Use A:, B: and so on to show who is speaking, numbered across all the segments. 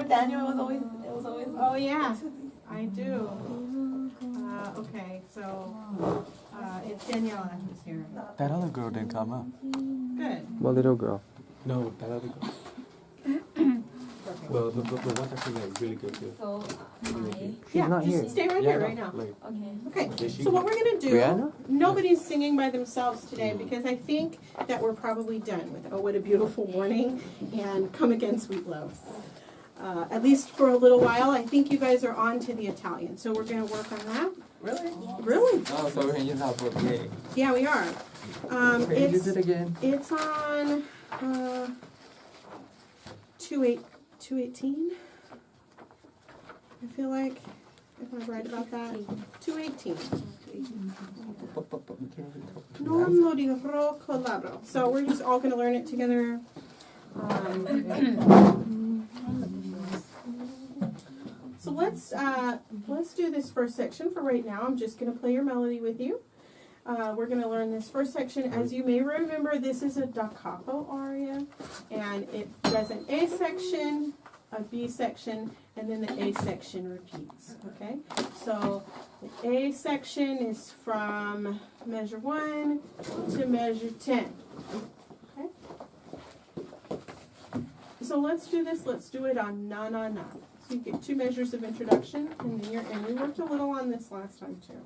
A: Daniel was always, it was always.
B: Oh yeah, I do. Okay, so it's Daniela who's here.
C: That other girl didn't come up.
B: Good.
D: What little girl?
C: No, that other girl. Well, the one's actually like really good too.
A: So,
B: Yeah,
D: not
B: just
D: here.
B: stay right
C: Yeah,
B: here
C: no,
B: right now.
C: like,
A: okay.
B: Okay,
C: Is she-
B: so what we're gonna do,
D: Brianna?
B: nobody's singing by themselves today because I think that we're probably done with Oh What a Beautiful Morning and Come Again Sweet Love. At least for a little while. I think you guys are on to the Italian, so we're gonna work on that.
A: Really?
B: Really?
C: Oh, so we can use that for today.
B: Yeah, we are.
C: Can you use it again?
B: It's on 218. I feel like, if I'm right about that, 218. Non lo dirò con labro. So we're just all going to learn it together. So let's do this first section for right now. I'm just going to play your melody with you. We're going to learn this first section. As you may remember, this is a da capo aria, and it does an A section, a B section, and then the A section repeats. Okay, so the A section is from measure 1 to measure 10. Okay, so let's do this. Let's do it on na na na. So you get 2 measures of introduction, and then you're in. We worked a little on this last time too.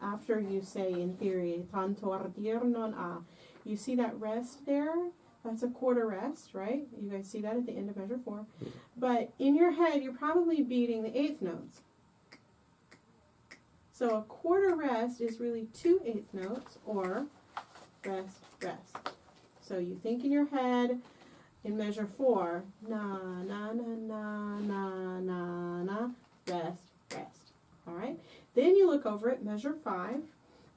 B: After you say in theory, tanto ardir non a, you see that rest there? That's a quarter rest, right? You guys see that at the end of measure 4. But in your head, you're probably beating the 8th notes. So a quarter rest is really 2 8th notes, or rest, rest. So you think in your head, in measure 4, na, na, na, na, na, na, na, rest, rest. All right? Then you look over at measure 5.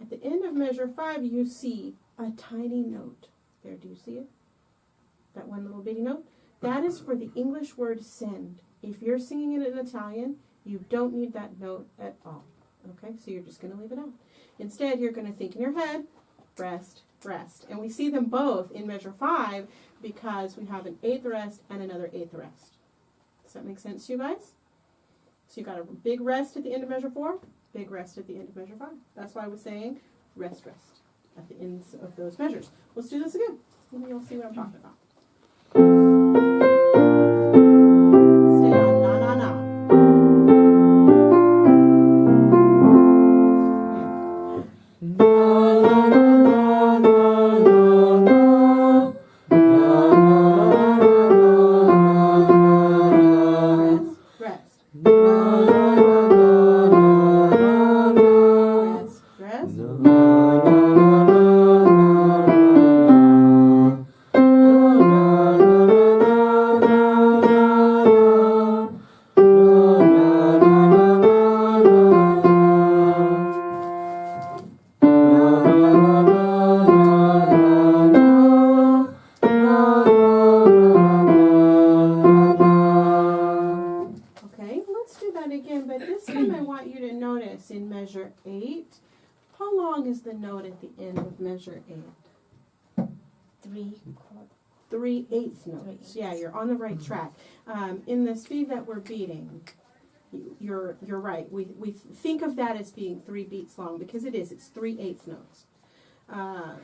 B: At the end of measure 5, you see a tiny note. There, do you see it? That one little bitty note? That is for the English word send. If you're singing it in Italian, you don't need that note at all. Okay, so you're just going to leave it out. Instead, you're going to think in your head, rest, rest. And we see them both in measure 5 because we have an 8th rest and another 8th rest. Does that make sense to you guys? So you got a big rest at the end of measure 4, big rest at the end of measure 5. That's why I was saying rest, rest at the ends of those measures. Let's do this again, and you'll see what I'm talking about. Stay on na na na. Measure 8. 3/8 notes. Yeah, you're on the right track. In the speed that we're beating, you're right. We think of that as being 3 beats long because it is. It's 3/8 notes.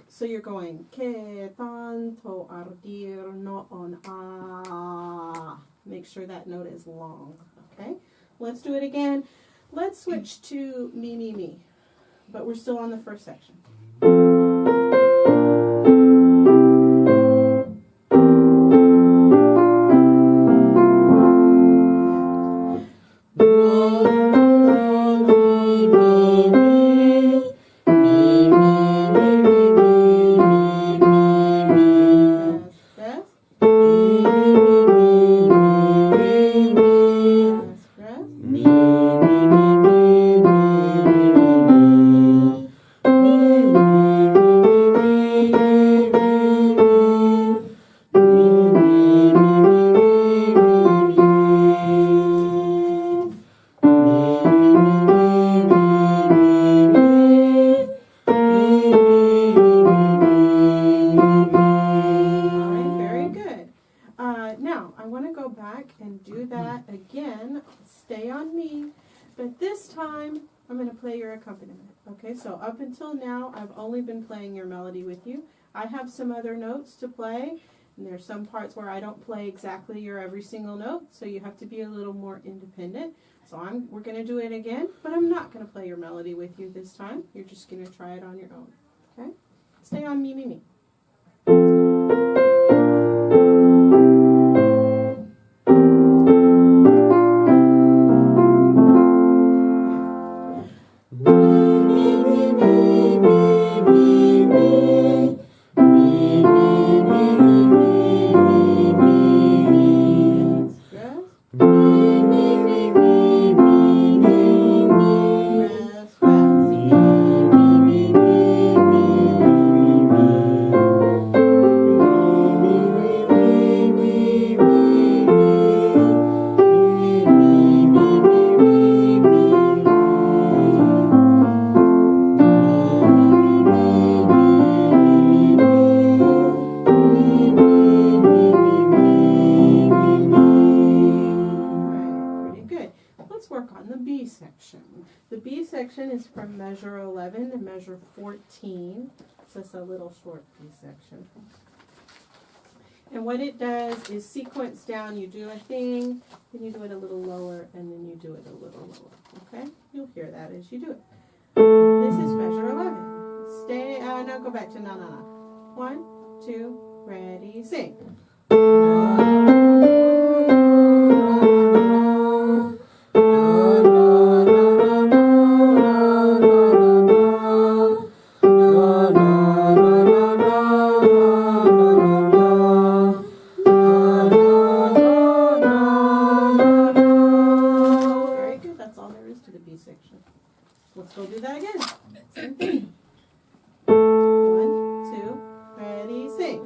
B: So you're going que tanto ardir no on a. Make sure that note is long. Okay. Let's do it again. Let's switch to mi mi mi. but we're still on the first section. Now, I want to go back and do that again. Stay on me. But this time, I'm going to play your accompaniment. Okay, so up until now, I've only been playing your melody with you. I have some other notes to play, and there's some parts where I don't play exactly your every single note, so you have to be a little more independent. So we're going to do it again, but I'm not going to play your melody with you this time. You're just going to try it on your own. Okay? Stay on me, me, me. The B section is from measure 11 to measure 14. It's just a little short B section. And what it does is sequence down. You do a thing, then you do it a little lower, and then you do it a little lower. Okay? You'll hear that as you do it. This is measure 11. Stay, no, go back to na na na. 1, 2, ready, sing. Let's go do that again. Same thing. 1, 2, ready, sing.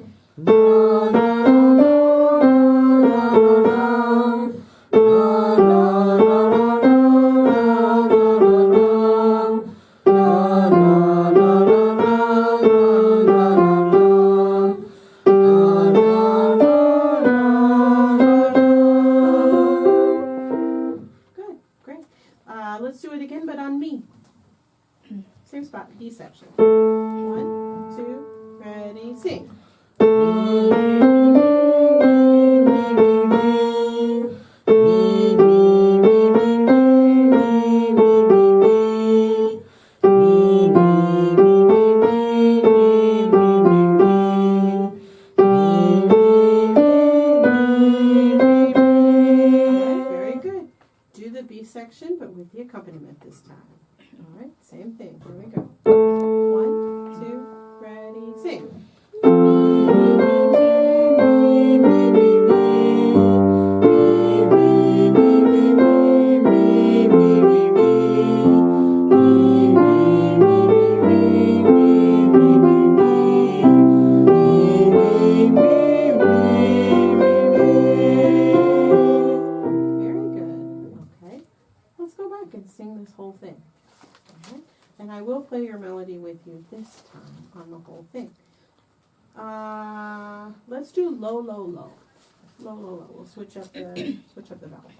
B: Good, great. Let's do it again, but on me. Same spot, B section. 1, 2, ready, sing. Very good. Do the B section, but with the accompaniment this time. All right, same thing. Here we go. 1, 2, ready, sing. Very good. Okay, let's go back and sing this whole thing. And I will play your melody with you this time on the whole thing. Let's do low, low, low. Low, low, low. We'll switch up the vowel.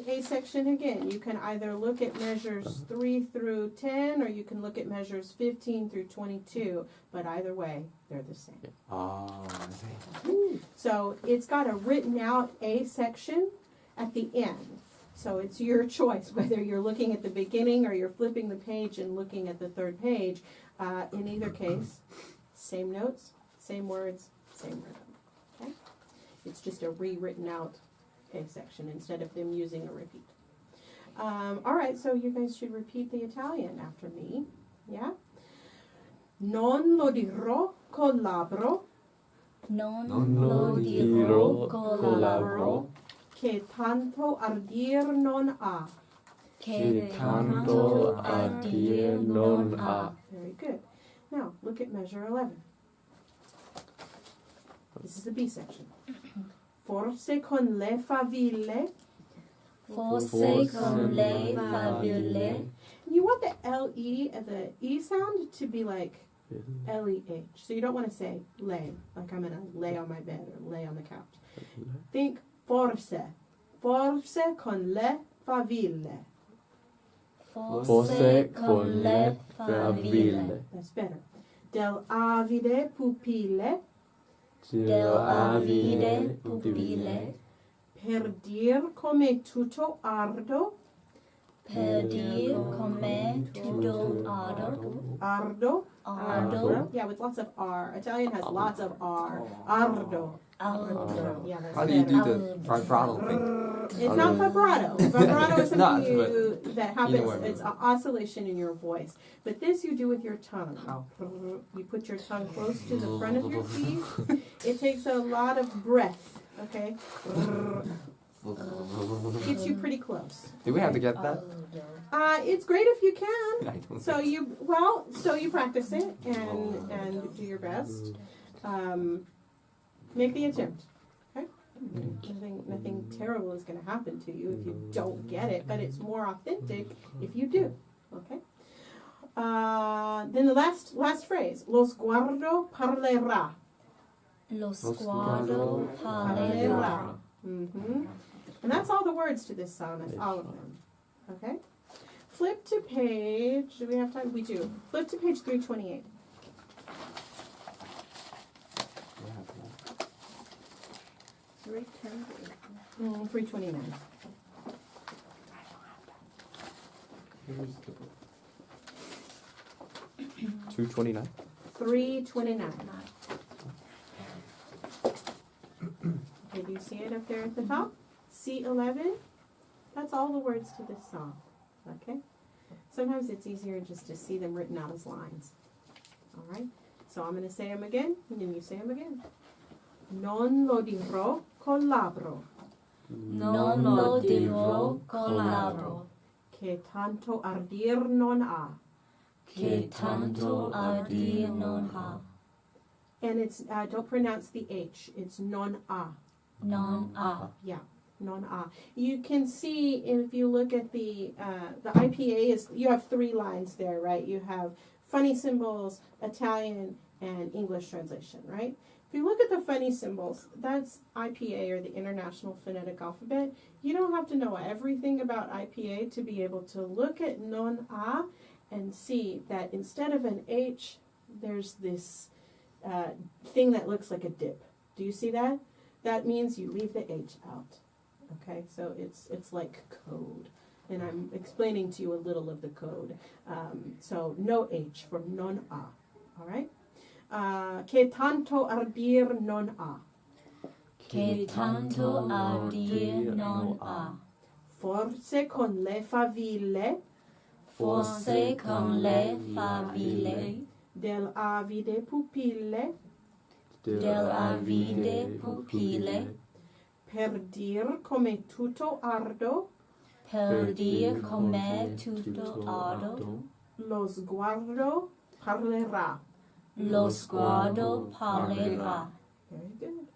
B: to A section again. You can either look at measures 3 through 10 or you can look at measures 15 through 22, but either way, they're the same. So it's got a written out A section at the end. So it's your choice whether you're looking at the beginning or you're flipping the page and looking at the third page. In either case, same notes, same words, same rhythm. Okay? It's just a rewritten out A section instead of them using a repeat. All right, so you guys should repeat the Italian after me. Yeah? Non lo dirò col labbro.
A: Non lo dirò col labbro,
B: Che tanto ardir non ha.
A: che tanto a dir non ha.
B: Very good. Now, look at measure 11. This is the B section. Forse con le faville.
A: Forse con le faville.
B: You want the L-E and the E sound to be like L-E-H. So you don't want to say lay, like I'm going to lay on my bed or lay on the couch. Think forse. Forse con le faville.
A: Forse con le faville.
B: That's better. Del avide pupille.
A: Del avide pupille.
B: Per dir come tutto ardo.
A: Per dir come tutto ardo.
B: Ardo.
A: Ardo.
B: Yeah, with lots of R. Italian has lots of R. Ardo.
A: Ardo.
B: Yeah, that's
C: How do you
B: better.
C: do the vibrato thing?
B: It's not vibrato. Vibrato is
C: Not,
B: something that happens.
C: what I mean.
B: It's an oscillation in your voice. But this you do with your tongue.
C: How?
B: You put your tongue close to the front of your teeth. It takes a lot of breath. Okay. Gets you pretty close.
C: Do we have to get that?
B: It's great if you can.
C: I don't
B: So
C: think
B: you practice it and do your best. Make the attempt. Okay. Nothing terrible is going to happen to you if you don't get it, but it's more authentic if you do. Okay. Then the last phrase. Lo sguardo parlerà.
A: Lo sguardo parlerà.
B: Mm-hmm. And that's all the words to this song. That's all of them. Okay? Flip to page, do we have time? We do. Flip to page 328. 329.
C: 229.
B: 329. Okay, do you see it up there at the top? C11. That's all the words to this song. Okay? Sometimes it's easier just to see them written out as lines. All right? So I'm going to say them again, and then you say them again. Non lo dirò col labbro,
A: Non lo dirò col labbro,
B: che tanto ardir non ha.
A: che tanto a dir non ha.
B: And it's, don't pronounce the H. It's non ha.
A: Non ha.
B: Yeah, non ha. You can see if you look at the IPA is, you have 3 lines there, right? You have funny symbols, Italian, and English translation, right? If you look at the funny symbols, that's IPA, or the International Phonetic Alphabet. You don't have to know everything about IPA to be able to look at non-a and see that instead of an H, there's this thing that looks like a dip. Do you see that? That means you leave the H out. Okay, so it's like code. And I'm explaining to you a little of the code. So no H for non-a. All right? Che tanto ardir non ha.
A: Che tanto a dir non ha.
B: Forse con le faville
A: Forse con le faville
B: del avide pupille
A: del avide pupille
B: per dir come tutto ardo
A: per dir come tutto ardo.
B: lo sguardo parlerà.
A: Lo sguardo parlerà.
B: Very good.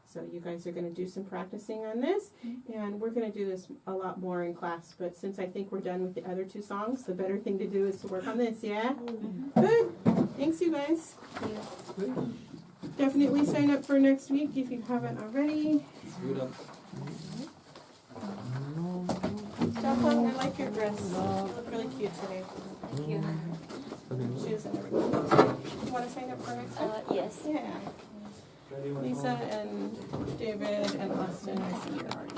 B: So you guys are going to do some practicing on this, and we're going to do this a lot more in class, but since I think we're done with the other 2 songs, the better thing to do is to work on this, yeah? Good. Thanks, you guys. Definitely sign up for next week if you haven't already. like your dress. You look really cute today.
A: Thank you.
B: Shoes and everything. You want to sign up for next time?
A: Yes.
B: Yeah. Lisa and David and Austin, I see you already.